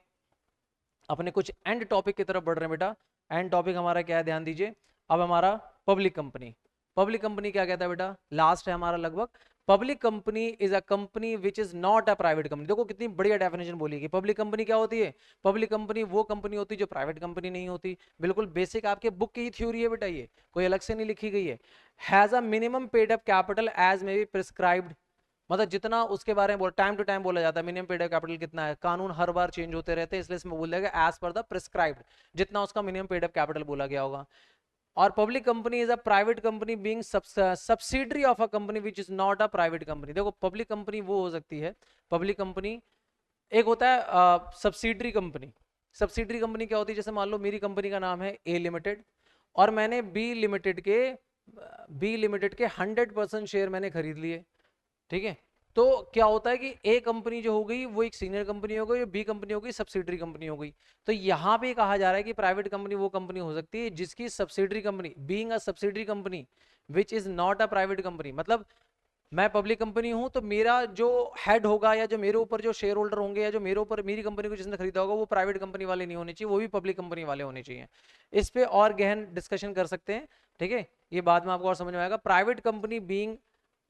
अपने कुछ एंड टॉपिक की तरफ बढ़ रहे हैं बेटा। एंड टॉपिक हमारा क्या है, ध्यान दीजिए। अब हमारा पब्लिक कंपनी। पब्लिक कंपनी क्या कहता है बेटा, लास्ट है हमारा लगभग। Public company is a company which is not a private company. देखो कितनी बढ़िया डेफिनेशन बोली कि पब्लिक कंपनी क्या होती है, पब्लिक कंपनी वो कंपनी होती है जो प्राइवेट कंपनी नहीं होती। बिल्कुल बेसिक आपके बुक की ही थ्योरी है बेटा, ये कोई अलग से नहीं लिखी गई है। Has a minimum paid up capital as may be prescribed, मतलब जितना उसके बारे में बोल, टाइम टू टाइम बोला जाता है मिनिमम पेड अप कैपिटल कितना है, कानून हर बार चेंज होते रहते हैं, इसलिए इसमें बोल देगा एज पर द प्रिस्क्राइब्ड, जितना उसका मिनिमम पेड अप कैपिटल बोला गया होगा। और public company is a private company being subsidiary of a company which is not a private company. देखो पब्लिक कंपनी वो हो सकती है, पब्लिक कंपनी एक होता है सब्सिडरी कंपनी। सब्सिडरी कंपनी क्या होती है, जैसे मान लो मेरी कंपनी का नाम है A लिमिटेड और मैंने बी लिमिटेड के 100% शेयर मैंने खरीद लिए, ठीक है। तो क्या होता है कि ए कंपनी जो हो गई वो एक सीनियर कंपनी हो गई, बी कंपनी हो गई सब्सिडरी कंपनी हो गई। तो यहां पे कहा जा रहा है कि प्राइवेट कंपनी वो कंपनी हो सकती है जिसकी subsidiary company, being a subsidiary company which is not a private company, मतलब मैं पब्लिक कंपनी हूं तो मेरा जो हेड होगा या जो मेरे ऊपर जो शेयर होल्डर होंगे या जो मेरे ऊपर मेरी कंपनी को जिसने खरीदा होगा वो प्राइवेट कंपनी वाले नहीं होने चाहिए, वो भी पब्लिक कंपनी वाले होने चाहिए। इस पे और गहन डिस्कशन कर सकते हैं, ठीक है, ये बाद में आपको और समझ में आएगा। Private company being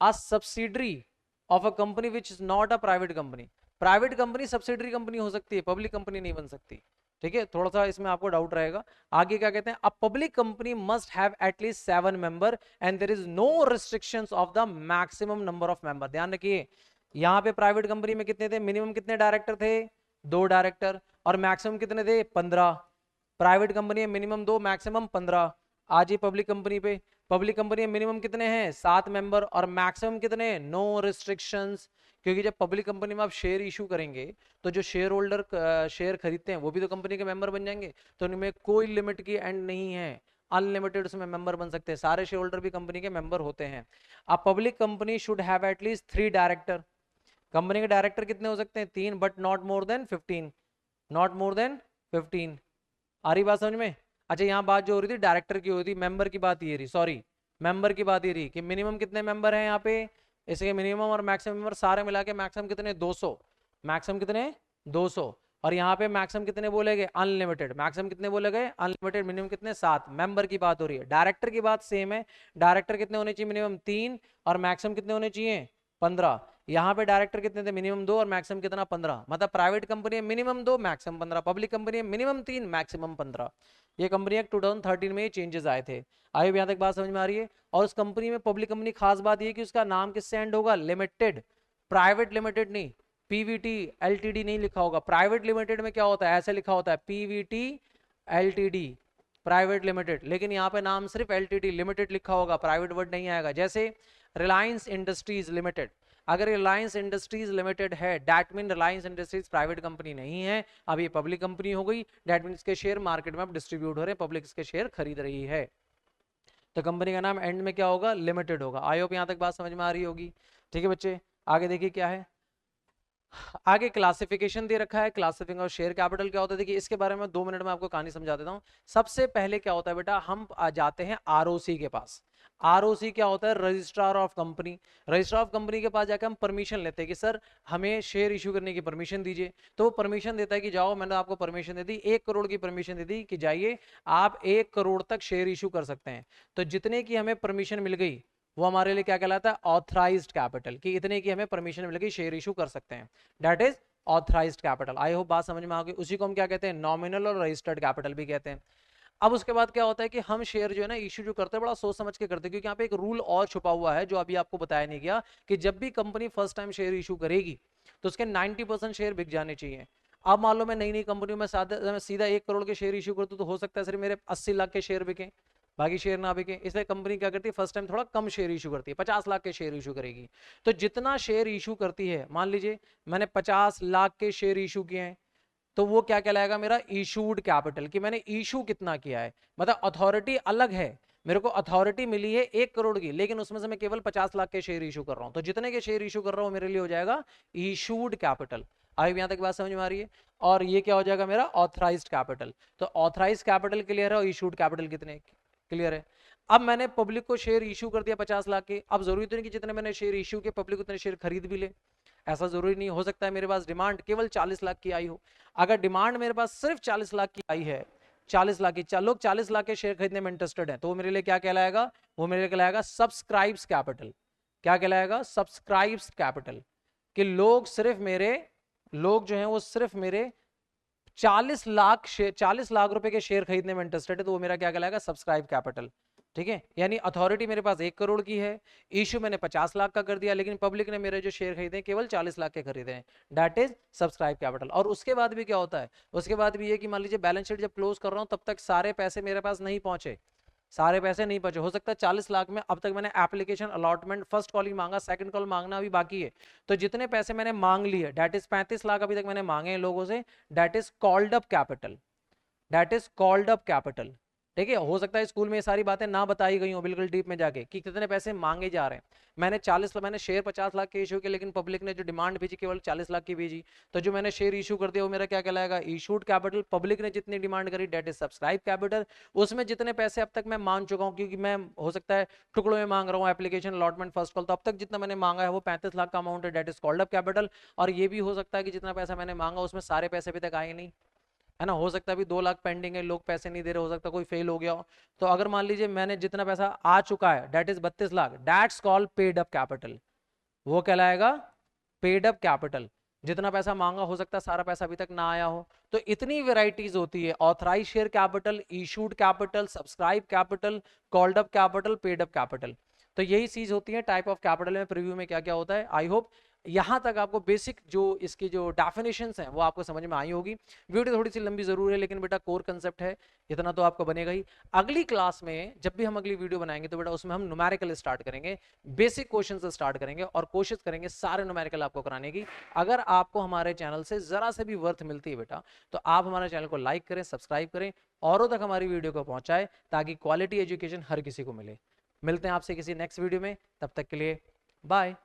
a subsidiary of a company which is not a private company. Private company subsidiary company हो सकती है, पब्लिक कंपनी नहीं बन सकती, ठीक है। थोड़ा सा इसमें आपको डाउट रहेगा। आगे क्या कहते हैं, a public company must have at least 7 member and there is no restrictions of the maximum number of member. ध्यान रखिए, यहां पे प्राइवेट कंपनी में कितने थे, मिनिमम कितने डायरेक्टर थे, 2 डायरेक्टर, और मैक्सिमम कितने थे, 15। प्राइवेट कंपनी में मिनिमम 2 मैक्सिमम 15। आज ये पब्लिक कंपनी पे, पब्लिक कंपनी में मिनिमम कितने हैं, 7 मेंबर, और मैक्सिमम कितने, नो रिस्ट्रिक्शंस। क्योंकि जब पब्लिक कंपनी में आप शेयर इशू करेंगे तो जो शेयर होल्डर शेयर खरीदते हैं वो भी तो कंपनी के मेंबर बन जाएंगे, तो उनमें कोई लिमिट की एंड नहीं है, अनलिमिटेड उसमें मेंबर बन सकते हैं, सारे शेयर होल्डर भी कंपनी के मेंबर होते हैं। अब public company should have at least 3 director. Company के डायरेक्टर कितने हो सकते हैं, 3, but not more than 15, not more than 15। आ रही बात समझ में। अच्छा यहाँ बात जो हो रही थी डायरेक्टर की हो रही थी, मेंबर की बात ये रही, सॉरी मेंबर की बात ये रही कि मिनिमम कितने मेंबर हैं यहाँ पे, इसके मिनिमम और मैक्सिमम मेंबर सारे मिला के मैक्सिमम कितने, 200, मैक्सिमम कितने 200। और यहाँ पे मैक्सिमम कितने बोले गए, अनलिमिटेड, मैक्सिमम कितने बोले गए अनलिमिटेड, मिनिमम कितने 7। मेंबर की बात हो रही है, डायरेक्टर की बात सेम है, डायरेक्टर कितने होने चाहिए, मिनिमम 3, और मैक्सिमम कितने होने चाहिए 15। यहाँ पे डायरेक्टर कितने थे, मिनिमम 2 और मैक्सिमम कितना, 15। मतलब प्राइवेट कंपनी है मिनिमम 2 मैक्सिमम 15, पब्लिक कंपनी है मिनिमम 3 मैक्सिमम 15। ये कंपनी एक्ट 2013 में ये चेंजेस आए थे। आइए यहाँ तक बात समझ में आ रही है। और उस कंपनी में पब्लिक कंपनी खास बात ये कि उसका नाम किससे एंड होगा, लिमिटेड, प्राइवेट लिमिटेड नहीं, पीवीटी एलटीडी नहीं लिखा होगा। प्राइवेट लिमिटेड में क्या होता है, ऐसे लिखा होता है पीवीटी एलटीडी प्राइवेट लिमिटेड, लेकिन यहाँ पे नाम सिर्फ एलटीडी लिमिटेड लिखा होगा, प्राइवेट वर्ड नहीं आएगा। जैसे रिलायंस इंडस्ट्रीज लिमिटेड, अगर रिलायंस इंडस्ट्रीज लिमिटेड है that mean Reliance industries private company नहीं है, अब ये पब्लिक कंपनी हो गई, दैट मीन इसके शेयर मार्केट में अब डिस्ट्रीब्यूट हो रहे हैं, पब्लिक इसके शेयर खरीद रही है, तो कंपनी का नाम एंड में क्या होगा, लिमिटेड होगा। आई होप यहाँ तक बात समझ में आ रही होगी। ठीक है बच्चे, आगे देखिए क्या है, आगे क्लासिफिकेशन दे रखा है, क्लासिफिकेशन और शेयर कैपिटल क्या होता है, देखिए इसके बारे में 2 मिनट में आपको कहानी समझा देता हूं। सबसे पहले क्या होता है बेटा, हम आ जाते हैं आरओसी के पास। आरओसी क्या होता है, registrar of company. Registrar of company के पास जाकर हम परमिशन लेते हैं कि सर हमें शेयर इशू करने की परमिशन दीजिए, तो वो परमिशन देता है कि जाओ, मैंने आपको परमिशन दे दी, 1 करोड़ की परमिशन दे दी कि जाइए आप 1 करोड़ तक शेयर इशू कर सकते हैं। तो जितने की हमें परमिशन मिल गई वो हमारे लिए क्या कहलाता है, ऑथराइज्ड कैपिटल, कि इतने की हमें परमिशन मिल गई शेयर इशू कर सकते हैं, that is authorised capital. I hope बात समझ में आ गई। उसी को हम क्या कहते हैं, नॉमिनल और रजिस्टर्ड कैपिटल भी कहते हैं। अब उसके बाद क्या होता है कि हम शेयर जो है ना इशू जो करते हैं बड़ा सोच समझ के करते हैं, क्योंकि यहाँ पे एक रूल और छुपा हुआ है जो अभी आपको बताया नहीं गया, कि जब भी company first time share issue करेगी तो उसके 90% शेयर बिक जाने चाहिए। अब मान लो मैं नई नई कंपनी में सीधा 1 करोड़ के शेयर इशू करता हूं, तो हो सकता है सिर्फ मेरे 80 लाख के शेयर बिके, बाकी शेयर ना बिके, इसलिए कंपनी क्या करती है फर्स्ट टाइम थोड़ा कम शेयर इशू करती है, 50 लाख के शेयर इशू करेगी। तो जितना शेयर इशू करती है, मान लीजिए मैंने 50 लाख के शेयर इशू किए हैं, तो वो क्या कहलाएगा, मेरा इशूड कैपिटल, कि मैंने इशू कितना किया है। मतलब अथॉरिटी अलग है, मेरे को अथॉरिटी मिली है 1 करोड़ की, लेकिन उसमें से मैं केवल 50 लाख के शेयर इशू कर रहा हूं, तो जितने के शेयर इशू कर रहा हूं मेरे लिए हो जाएगा इशूड कैपिटल। आई यहां तक बात समझ में आ रही है। और ये क्या हो जाएगा मेरा ऑथराइज्ड कैपिटल। तो ऑथराइज्ड कैपिटल क्लियर है और इशूड कैपिटल कितने क्लियर है। अब मैंने पब्लिक को शेयर इशू कर दिया 50 लाख के, अब जरूरी तो नहीं कि जितने मैंने शेयर इशू के पब्लिक उतने शेयर खरीद भी ले, ऐसा जरूरी नहीं, हो सकता है मेरे पास डिमांड केवल 40 लाख की आई हो। अगर डिमांड मेरे पास सिर्फ 40 लाख की आई है, 40 लाख की, लोग 40 लाख के शेयर खरीदने में इंटरेस्टेड है, तो वो मेरे लिए क्या कहलाएगा, वो मेरे लिए कहलाएगा सब्सक्राइब्स कैपिटल। क्या कहलाएगा, सब्सक्राइब्स कैपिटल, कि लोग सिर्फ मेरे, लोग जो हैं वो सिर्फ मेरे 40 लाख शेयर, 40 लाख रुपए के शेयर खरीदने में इंटरेस्टेड है, तो वो मेरा क्या कहलाएगा, सब्सक्राइब कैपिटल। ठीक है, यानी अथॉरिटी मेरे पास 1 करोड़ की है, इशू मैंने 50 लाख का कर दिया, लेकिन पब्लिक ने मेरे जो शेयर खरीदे केवल 40 लाख के खरीदे हैं, दैट इज सब्सक्राइब कैपिटल। और उसके बाद भी क्या होता है, उसके बाद भी ये कि मान लीजिए बैलेंस शीट जब क्लोज कर रहा हूं तब तक सारे पैसे मेरे पास नहीं पहुंचे, सारे पैसे नहीं पहुंचे, हो सकता है 40 लाख में अब तक मैंने एप्लीकेशन अलॉटमेंट फर्स्ट कॉल ही मांगा, सेकंड कॉल मांगना अभी बाकी है, तो जितने पैसे मैंने मांग लिए दैट इज 35 लाख अभी तक मैंने मांगे हैं लोगों से, that is called up capital, that is called up capital. ठीक है, हो सकता है स्कूल में ये सारी बातें ना बताई गई हो बिल्कुल डीप में जाके कि कितने पैसे मांगे जा रहे हैं। मैंने शेयर 50 लाख के इशू किए, लेकिन पब्लिक ने जो डिमांड भेजी केवल 40 लाख की भेजी, तो जो मैंने शेयर इशू कर दिया वो मेरा क्या कहलाएगा, इशूड कैपिटल। पब्लिक ने जितनी डिमांड करी डेट इज सब्सक्राइब कैपिटल। उसमें जितने पैसे अब तक मैं मांग चुका हूँ, क्योंकि मैं हो सकता है टुकड़ों में मांग रहा हूँ एप्लीकेशन अलॉटमेंट फर्स्ट कॉल, तो अब तक जितना मैंने मांगा है वो 35 लाख का अमाउंट है, that is called up capital. और ये भी हो सकता है कि जितना पैसा मैंने मांगा उसमें सारे पैसे अभी तक आए नहीं, है ना, हो सकता है अभी 2 लाख पेंडिंग है, लोग पैसे नहीं दे रहे, हो सकता है कोई फेल हो गया हो। तो अगर मान लीजिए मैंने जितना पैसा आ चुका है that is 32 lakh, that's called paid up capital, वो कहलाएगा पेड अप कैपिटल। जितना पैसा मांगा हो सकता है सारा पैसा अभी तक ना आया हो। तो इतनी वेराइटीज होती है, authorise share capital, issued capital, subscribe capital, called up capital, paid up capital. तो यही चीज होती है टाइप ऑफ कैपिटल में, प्रीव्यू में क्या क्या होता है। आई होप यहां तक आपको बेसिक जो इसकी जो डेफिनेशंस हैं वो आपको समझ में आई होगी। वीडियो थोड़ी सी लंबी जरूर है, लेकिन बेटा कोर कंसेप्ट है, इतना तो आपको बनेगा ही। अगली क्लास में जब भी हम अगली वीडियो बनाएंगे तो बेटा उसमें हम न्यूमेरिकल स्टार्ट करेंगे, बेसिक क्वेश्चन से स्टार्ट करेंगे और कोशिश करेंगे सारे न्यूमेरिकल आपको कराने की। अगर आपको हमारे चैनल से जरा से भी वर्थ मिलती है बेटा, तो आप हमारे चैनल को लाइक करें, सब्सक्राइब करें, औरों तक हमारी वीडियो को पहुंचाएं, ताकि क्वालिटी एजुकेशन हर किसी को मिले। मिलते हैं आपसे किसी नेक्स्ट वीडियो में, तब तक के लिए बाय।